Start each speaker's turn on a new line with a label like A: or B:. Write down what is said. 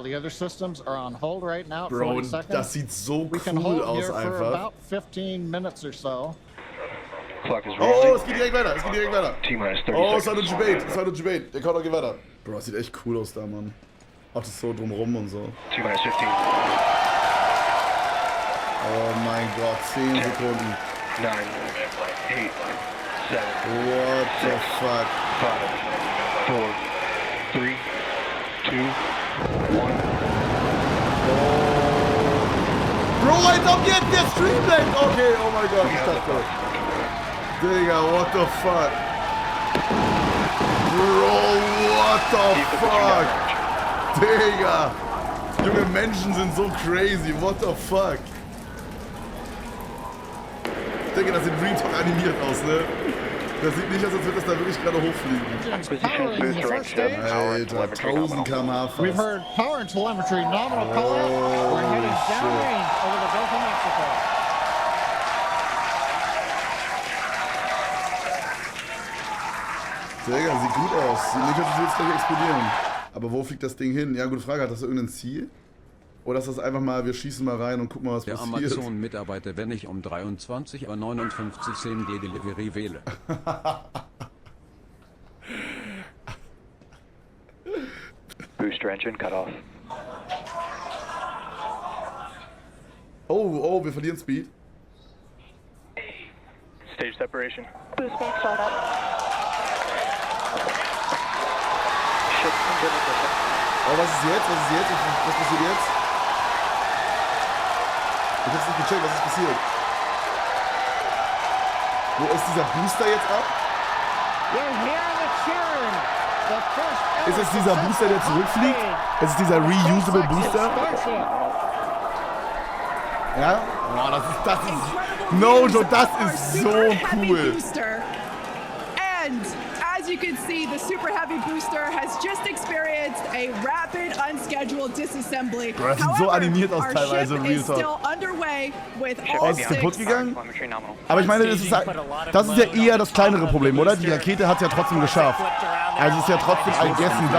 A: All the other systems are on hold right now.
B: Bro, das sieht so cool aus einfach.
A: About 15 minutes or so.
B: Oh, es geht direkt weiter, es geht direkt weiter. Oh, es hat ein Debate, der kann doch gehen weiter. Bro, das sieht echt cool aus da, Mann. Auch das so drumrum und so.
C: 2 minutes 15.
B: Oh mein Gott, 10 Sekunden.
C: 9, 8, 7.
B: What the fuck?
C: 5, 4, 3, 2, 1.
B: Bro, als ob jetzt der Stream lenkt! Okay, oh mein Gott, ich dachte. Digga, what the fuck? Bro, what the fuck? Digga! Junge, Menschen sind so crazy, what the fuck? Ich denke, das sieht Dream Talk animiert aus, ne? Das sieht nicht aus, als würde das da wirklich gerade hochfliegen. Alter, 1000 km/h fast.
A: We've heard power and telemetry, nominal call out. We're heading downrange over the Gulf of Mexico.
B: Digga, sieht gut aus. Sieht nicht aus, als würde es gleich explodieren. Aber wo fliegt das Ding hin? Ja, gute Frage. Hat das irgendein Ziel? Oder ist das einfach mal, wir schießen mal rein und gucken mal, was
D: der
B: passiert?
D: Der Amazon-Mitarbeiter, wenn ich um 23:59 Uhr Delivery wähle.
C: Booster engine cut off.
B: Oh, wir verlieren Speed.
C: Stage separation.
E: Boost back startup.
C: Ship engine ignition.
B: Oh, was ist jetzt? Was passiert jetzt? Ich hab's nicht gecheckt, was ist passiert? Wo ist dieser Booster jetzt ab? Ist es dieser Booster, der zurückfliegt? Ist es dieser reusable Booster? Ja? Oh, das ist... No, Joe, das ist so cool.
F: And as you can see, the Super Heavy booster has just experienced a rapid, unscheduled disassembly.
B: Bro, das sieht so animiert aus teilweise,
F: Real is still underway with all
B: ist kaputt
F: 6.
B: gegangen? Aber ich meine, das ist ja eher das kleinere Problem, oder? Die Rakete hat es ja trotzdem geschafft. Also es ist ja trotzdem, I guess, ein W.